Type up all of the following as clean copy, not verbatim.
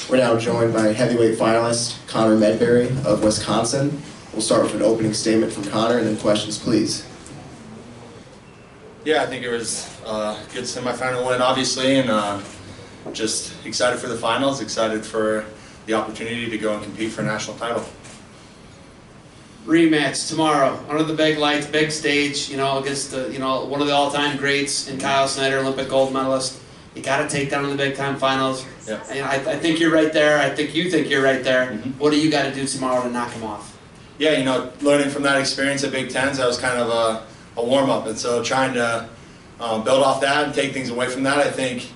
We're now joined by heavyweight finalist Connor Medbery of Wisconsin. We'll start with an opening statement from Connor and then questions, please. Yeah, I think it was a good semifinal win, obviously, and just excited for the finals, excited for the opportunity to go and compete for a national title. Rematch tomorrow under the big lights, big stage, against the, one of the all-time greats in Kyle Snyder, Olympic gold medalist. You got to take down in the big-time finals. Yeah. And I think you're right there. I think you think you're right there. Mm-hmm. What do you got to do tomorrow to knock him off? Yeah, learning from that experience at Big Tens, that was kind of a warm-up, and so trying to build off that and take things away from that. I think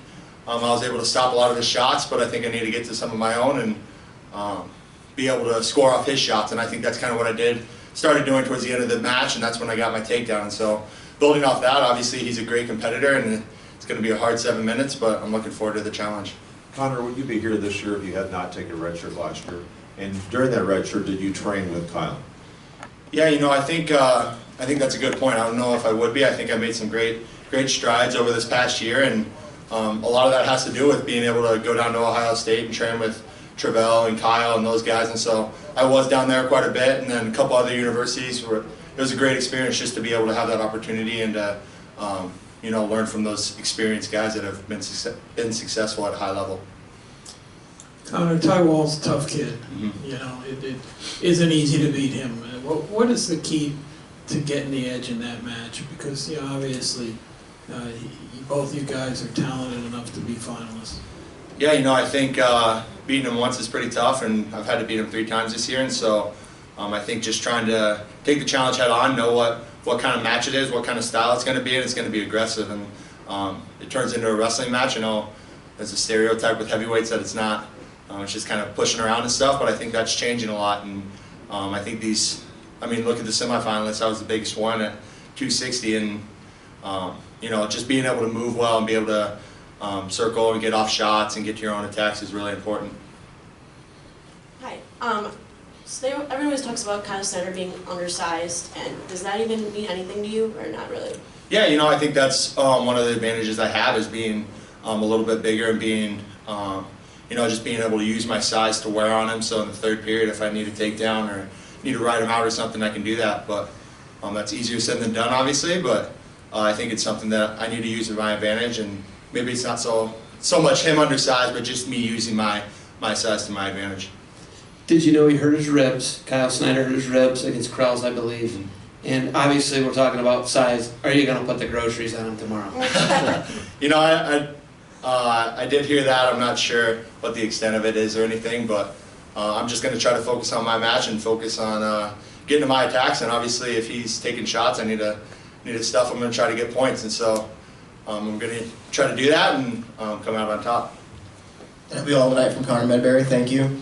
I was able to stop a lot of his shots, but I think I need to get to some of my own and be able to score off his shots, and I think that's kind of what I started doing towards the end of the match, and that's when I got my takedown. And so building off that, obviously he's a great competitor, and it's going to be a hard 7 minutes, but I'm looking forward to the challenge. Connor, would you be here this year if you had not taken a red shirt last year? And during that red shirt, did you train with Kyle? Yeah, I think that's a good point. I don't know if I would be. I think I made some great strides over this past year, and a lot of that has to do with being able to go down to Ohio State and train with Travell and Kyle and those guys, and so I was down there quite a bit, and then a couple other universities. It was a great experience just to be able to have that opportunity and learn from those experienced guys that have been successful at a high level. Connor, Ty Wall's a tough kid. Mm-hmm. It isn't easy to beat him. What is the key to getting the edge in that match? Because obviously, both you guys are talented enough to be finalists. Yeah, I think beating him once is pretty tough, and I've had to beat him 3 times this year, and so I think just trying to take the challenge head on, know what kind of match it is, what kind of style it's going to be, and it's going to be aggressive, and it turns into a wrestling match. There's a stereotype with heavyweights that it's not. It's just kind of pushing around and stuff, but I think that's changing a lot, and I think look at the semifinalists. I was the biggest one at 260, and just being able to move well and be able to circle and get off shots and get to your own attacks is really important. Hi. So everyone always talks about Kyle Snyder being undersized, and does that even mean anything to you, or not really? Yeah, I think that's one of the advantages I have is being a little bit bigger and being, just being able to use my size to wear on him. So in the third period, if I need a takedown or need to ride him out or something, I can do that. But that's easier said than done, obviously. But I think it's something that I need to use to my advantage, and maybe it's not so much him undersized, but just me using my size to my advantage. Did you know he hurt his ribs? Kyle Snyder hurt his ribs against Krause, I believe. Mm-hmm. And obviously we're talking about size. Are you going to put the groceries on him tomorrow? I did hear that. I'm not sure what the extent of it is or anything, but I'm just going to try to focus on my match and focus on getting to my attacks. And obviously, if he's taking shots, I need to stuff. I'm going to try to get points, and so I'm going to try to do that and come out on top. That'll be all tonight from Connor Medbery. Thank you.